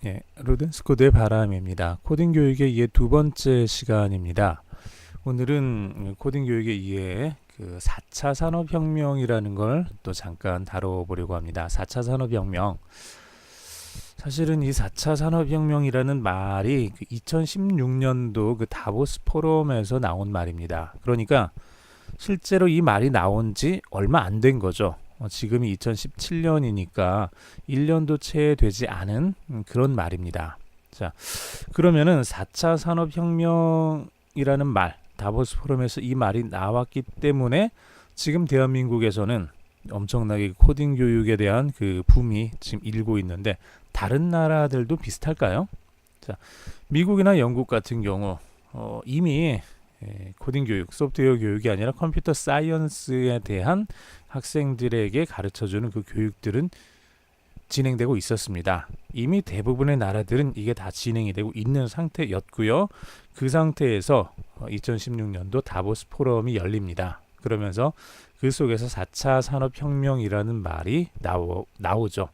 예, 로덴스코드의 바람입니다. 코딩 교육의 이해 두 번째 시간입니다. 오늘은 코딩 교육의 이해 그 4차 산업혁명이라는 걸 또 잠깐 다뤄보려고 합니다. 4차 산업혁명. 사실은 이 4차 산업혁명이라는 말이 2016년도 그 다보스 포럼에서 나온 말입니다. 그러니까 실제로 이 말이 나온 지 얼마 안 된 거죠. 지금이 2017년이니까 1년도 채 되지 않은 그런 말입니다. 자, 그러면은 4차 산업혁명이라는 말, 다보스 포럼에서 이 말이 나왔기 때문에 지금 대한민국에서는 엄청나게 코딩 교육에 대한 그 붐이 지금 일고 있는데 다른 나라들도 비슷할까요? 자, 미국이나 영국 같은 경우 이미 코딩 교육, 소프트웨어 교육이 아니라 컴퓨터 사이언스에 대한 학생들에게 가르쳐주는 그 교육들은 진행되고 있었습니다. 이미 대부분의 나라들은 이게 다 진행이 되고 있는 상태였고요. 그 상태에서 2016년도 다보스 포럼이 열립니다. 그러면서 그 속에서 4차 산업혁명이라는 말이 나오죠.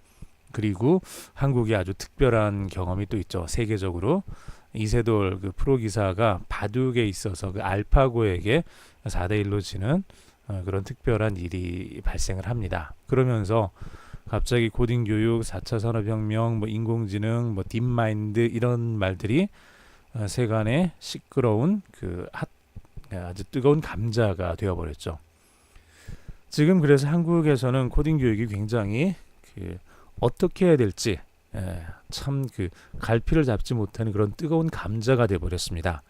그리고 한국이 아주 특별한 경험이 또 있죠. 세계적으로 이세돌 그 프로 기사가 바둑에 있어서 그 알파고에게 4대1로 지는 그런 특별한 일이 발생을 합니다. 그러면서 갑자기 코딩 교육, 4차 산업혁명, 뭐 인공지능, 뭐 딥마인드 이런 말들이 세간의 시끄러운 그 아주 뜨거운 감자가 되어버렸죠. 지금 그래서 한국에서는 코딩 교육이 굉장히 어떻게 해야 될지 참 그 갈피를 잡지 못하는 그런 뜨거운 감자가 되어버렸습니다.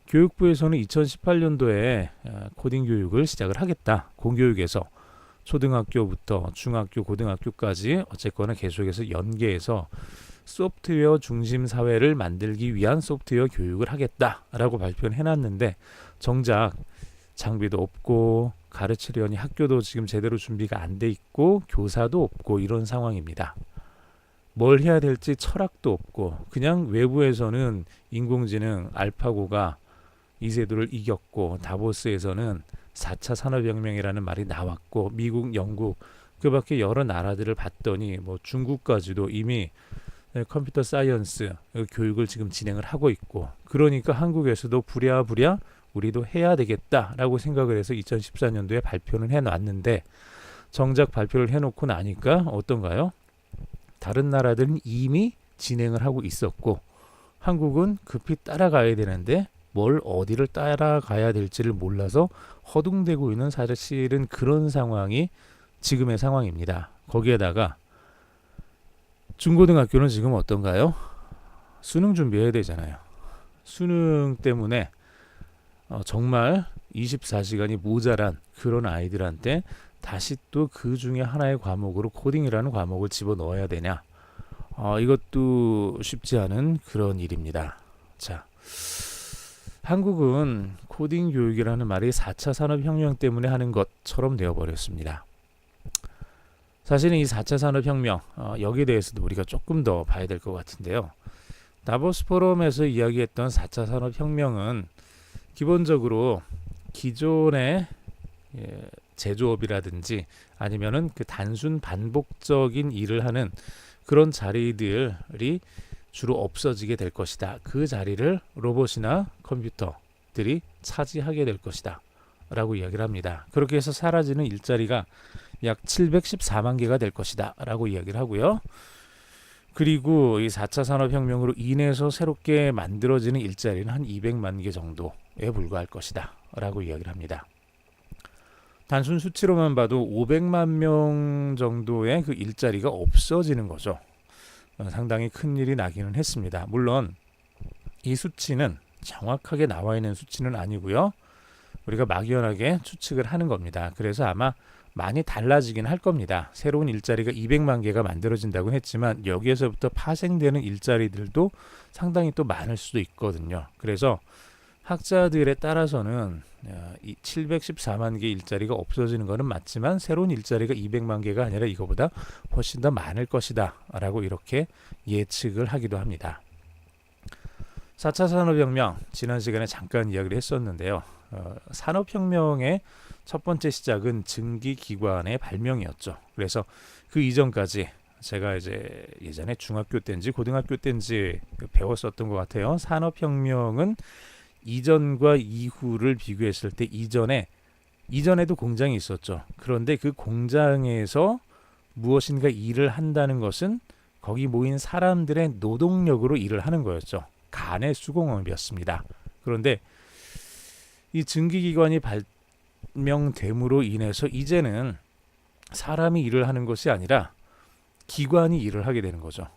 교육부에서는 2018년도에 코딩 교육을 시작을 하겠다. 공교육에서 초등학교부터 중학교, 고등학교까지 어쨌거나 계속해서 연계해서 소프트웨어 중심 사회를 만들기 위한 소프트웨어 교육을 하겠다라고 발표를 해놨는데 정작 장비도 없고 가르치려니 학교도 지금 제대로 준비가 안 돼 있고 교사도 없고 이런 상황입니다. 뭘 해야 될지 철학도 없고 그냥 외부에서는 인공지능 알파고가 이세돌을 이겼고 다보스에서는 4차 산업혁명이라는 말이 나왔고 미국, 영국 그 밖에 여러 나라들을 봤더니 뭐 중국까지도 이미 컴퓨터 사이언스 교육을 지금 진행을 하고 있고 그러니까 한국에서도 부랴부랴 우리도 해야 되겠다라고 생각을 해서 2014년도에 발표를 해놨는데 정작 발표를 해놓고 나니까 어떤가요? 다른 나라들은 이미 진행을 하고 있었고 한국은 급히 따라가야 되는데 뭘 어디를 따라가야 될지를 몰라서 허둥대고 있는 사실은 그런 상황이 지금의 상황입니다. 거기에다가 중고등학교는 지금 어떤가요? 수능 준비해야 되잖아요. 수능 때문에 정말 24시간이 모자란 그런 아이들한테 다시 또 그 중에 하나의 과목으로 코딩이라는 과목을 집어넣어야 되냐? 이것도 쉽지 않은 그런 일입니다. 자, 한국은 코딩 교육이라는 말이 4차 산업혁명 때문에 하는 것처럼 되어버렸습니다. 사실은 이 4차 산업혁명 여기에 대해서도 우리가 조금 더 봐야 될 것 같은데요. 다보스 포럼에서 이야기했던 4차 산업혁명은 기본적으로 기존의 제조업이라든지 아니면은 그 단순 반복적인 일을 하는 그런 자리들이 주로 없어지게 될 것이다. 그 자리를 로봇이나 컴퓨터들이 차지하게 될 것이다. 라고 이야기를 합니다. 그렇게 해서 사라지는 일자리가 약 714만 개가 될 것이다. 라고 이야기를 하고요. 그리고 이 4차 산업혁명으로 인해서 새롭게 만들어지는 일자리는 한 200만 개 정도에 불과할 것이다. 라고 이야기를 합니다. 단순 수치로만 봐도 500만 명 정도의 그 일자리가 없어지는 거죠. 상당히 큰 일이 나기는 했습니다. 물론 이 수치는 정확하게 나와 있는 수치는 아니고요. 우리가 막연하게 추측을 하는 겁니다. 그래서 아마 많이 달라지긴 할 겁니다. 새로운 일자리가 200만 개가 만들어진다고 했지만 여기에서부터 파생되는 일자리들도 상당히 또 많을 수도 있거든요. 그래서 학자들에 따라서는 이 714만 개 일자리가 없어지는 것은 맞지만 새로운 일자리가 200만 개가 아니라 이거보다 훨씬 더 많을 것이다 라고 이렇게 예측을 하기도 합니다. 4차 산업혁명 지난 시간에 잠깐 이야기를 했었는데요. 산업혁명의 첫 번째 시작은 증기기관의 발명이었죠. 그래서 그 이전까지 제가 이제 예전에 중학교 때인지 고등학교 때인지 배웠었던 것 같아요. 산업혁명은 이전과 이후를 비교했을 때 이전에도 공장이 있었죠. 그런데 그 공장에서 무엇인가 일을 한다는 것은 거기 모인 사람들의 노동력으로 일을 하는 거였죠. 간의 수공업이었습니다. 그런데 이 증기기관이 발명됨으로 인해서 이제는 사람이 일을 하는 것이 아니라 기관이 일을 하게 되는 거죠.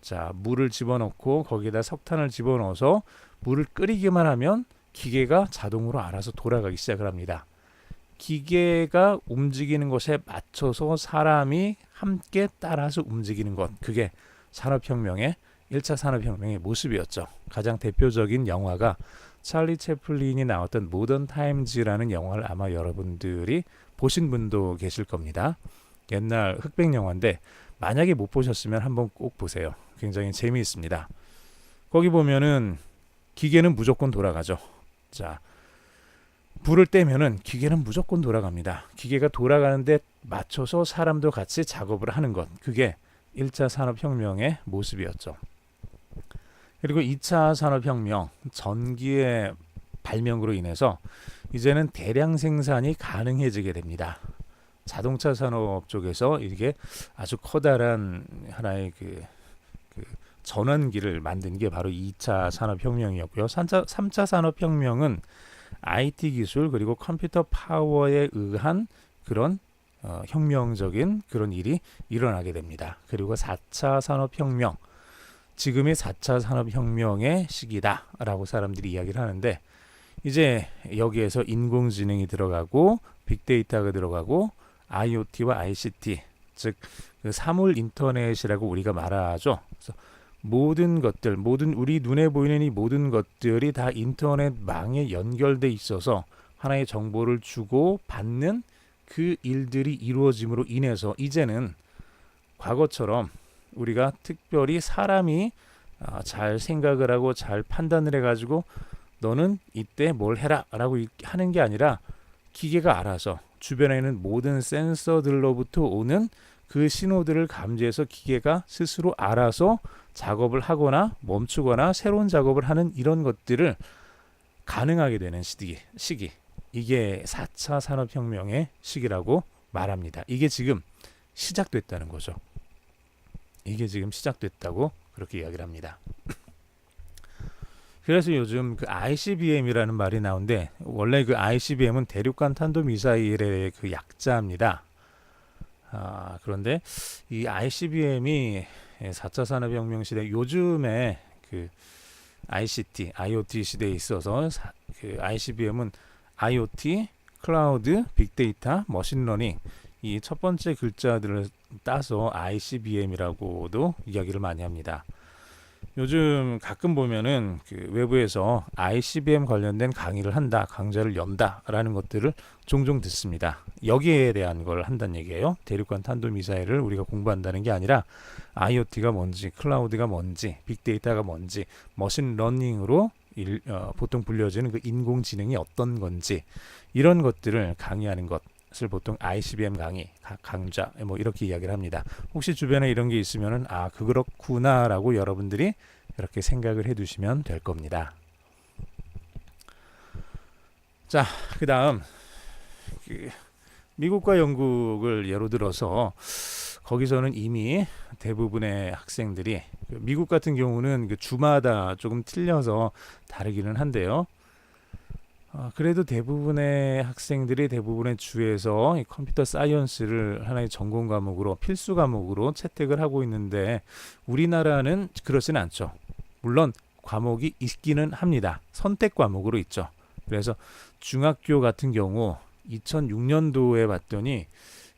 자, 물을 집어넣고 거기에다 석탄을 집어넣어서 물을 끓이기만 하면 기계가 자동으로 알아서 돌아가기 시작을 합니다. 기계가 움직이는 것에 맞춰서 사람이 함께 따라서 움직이는 것, 그게 산업혁명의 1차 산업혁명의 모습이었죠. 가장 대표적인 영화가 찰리 채플린이 나왔던 모던 타임즈라는 영화를 아마 여러분들이 보신 분도 계실 겁니다. 옛날 흑백 영화인데 만약에 못 보셨으면 한번 꼭 보세요. 굉장히 재미있습니다. 거기 보면은 기계는 무조건 돌아가죠. 자, 불을 떼면은 기계는 무조건 돌아갑니다. 기계가 돌아가는데 맞춰서 사람도 같이 작업을 하는 것, 그게 1차 산업혁명의 모습이었죠. 그리고 2차 산업혁명, 전기의 발명으로 인해서 이제는 대량 생산이 가능해지게 됩니다. 자동차 산업 쪽에서 이게 아주 커다란 하나의 그 전환기를 만든 게 바로 2차 산업혁명이었고요. 3차 산업혁명은 IT 기술 그리고 컴퓨터 파워에 의한 그런 혁명적인 그런 일이 일어나게 됩니다. 그리고 4차 산업혁명, 지금이 4차 산업혁명의 시기다라고 사람들이 이야기를 하는데, 이제 여기에서 인공지능이 들어가고 빅데이터가 들어가고 IoT와 ICT, 즉 그 사물 인터넷이라고 우리가 말하죠. 그래서 모든 것들, 우리 눈에 보이는 이 모든 것들이 다 인터넷망에 연결돼 있어서 하나의 정보를 주고 받는 그 일들이 이루어짐으로 인해서 이제는 과거처럼 우리가 특별히 사람이 잘 생각을 하고 잘 판단을 해가지고 너는 이때 뭘 해라 라고 하는 게 아니라 기계가 알아서 주변에 있는 모든 센서들로부터 오는 그 신호들을 감지해서 기계가 스스로 알아서 작업을 하거나 멈추거나 새로운 작업을 하는 이런 것들을 가능하게 되는 시기, 이게 4차 산업혁명의 시기라고 말합니다. 이게 지금 시작됐다는 거죠. 이게 지금 시작됐다고 그렇게 이야기를 합니다. 그래서 요즘 그 ICBM이라는 말이 나오는데, 원래 그 ICBM은 대륙간 탄도미사일의 그 약자입니다. 그런데 이 ICBM이 4차 산업혁명 시대, 요즘에 그 IoT 시대에 있어서 그 ICBM은 IoT, 클라우드, 빅데이터, 머신러닝, 이 첫 번째 글자들을 따서 ICBM이라고도 이야기를 많이 합니다. 요즘 가끔 보면은 그 외부에서 ICBM 관련된 강의를 한다, 강좌를 연다라는 것들을 종종 듣습니다. 여기에 대한 걸 한다는 얘기예요. 대륙간 탄도미사일을 우리가 공부한다는 게 아니라 IoT가 뭔지, 클라우드가 뭔지, 빅데이터가 뭔지, 머신러닝으로 보통 불려지는 그 인공지능이 어떤 건지, 이런 것들을 강의하는 것을 보통 ICBM 강좌 뭐 이렇게 이야기를 합니다. 혹시 주변에 이런 게 있으면은 그렇구나라고 여러분들이 이렇게 생각을 해두시면 될 겁니다. 자, 그다음 미국과 영국을 예로 들어서 거기서는 이미 대부분의 학생들이, 미국 같은 경우는 그 주마다 조금 틀려서 다르기는 한데요. 그래도 대부분의 학생들이 대부분의 주에서 이 컴퓨터 사이언스를 하나의 전공 과목으로, 필수 과목으로 채택을 하고 있는데, 우리나라는 그렇지는 않죠. 물론 과목이 있기는 합니다. 선택 과목으로 있죠. 그래서 중학교 같은 경우 2006년도에 봤더니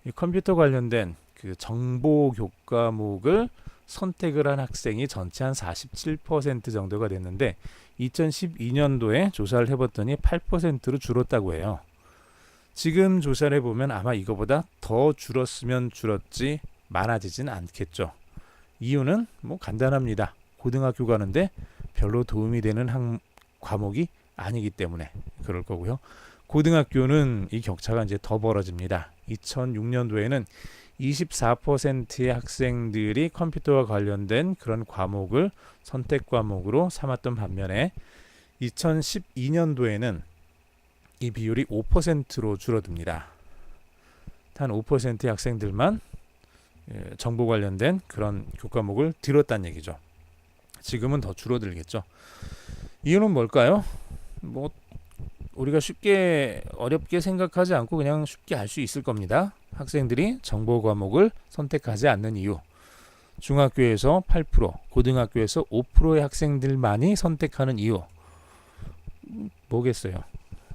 이 컴퓨터 관련된 그 정보 교과목을 선택을 한 학생이 전체 한 47% 정도가 됐는데, 2012년도에 조사를 해봤더니 8%로 줄었다고 해요. 지금 조사를 해보면 아마 이거보다 더 줄었으면 줄었지 많아지진 않겠죠. 이유는 뭐 간단합니다. 고등학교 가는데 별로 도움이 되는 과목이 아니기 때문에 그럴 거고요. 고등학교는 이 격차가 이제 더 벌어집니다. 2006년도에는 24%의 학생들이 컴퓨터와 관련된 그런 과목을 선택 과목으로 삼았던 반면에 2012년도에는 이 비율이 5%로 줄어듭니다. 단 5%의 학생들만 정보 관련된 그런 교과목을 들었다는 얘기죠. 지금은 더 줄어들겠죠. 이유는 뭘까요? 우리가 쉽게 어렵게 생각하지 않고 그냥 쉽게 알 수 있을 겁니다. 학생들이 정보 과목을 선택하지 않는 이유. 중학교에서 8%, 고등학교에서 5%의 학생들만이 선택하는 이유. 뭐겠어요?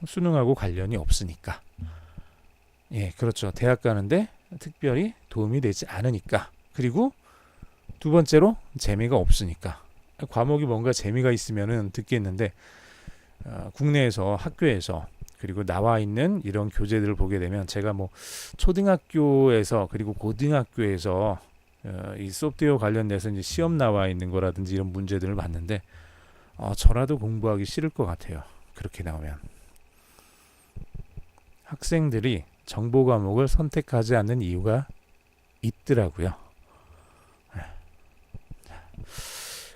수능하고 관련이 없으니까. 예, 그렇죠. 대학 가는데 특별히 도움이 되지 않으니까. 그리고 두 번째로 재미가 없으니까. 과목이 뭔가 재미가 있으면은 듣겠는데 국내에서 학교에서 그리고 나와 있는 이런 교재들을 보게 되면 제가 초등학교에서 그리고 고등학교에서 이 소프트웨어 관련돼서 이제 시험 나와 있는 거라든지 이런 문제들을 봤는데 저라도 공부하기 싫을 것 같아요. 그렇게 나오면 학생들이 정보 과목을 선택하지 않는 이유가 있더라고요.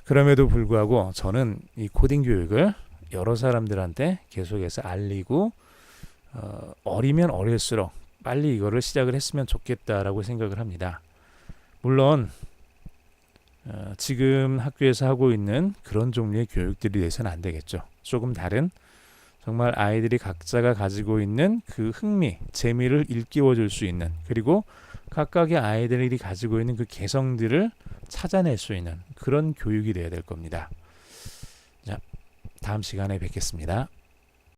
그럼에도 불구하고 저는 이 코딩 교육을 여러 사람들한테 계속해서 알리고 어리면 어릴수록 빨리 이거를 시작을 했으면 좋겠다라고 생각을 합니다. 물론 지금 학교에서 하고 있는 그런 종류의 교육들이 돼서는 안 되겠죠. 조금 다른 정말 아이들이 각자가 가지고 있는 그 흥미, 재미를 일깨워 줄 수 있는 그리고 각각의 아이들이 가지고 있는 그 개성들을 찾아낼 수 있는 그런 교육이 되어야 될 겁니다. 자, 다음 시간에 뵙겠습니다.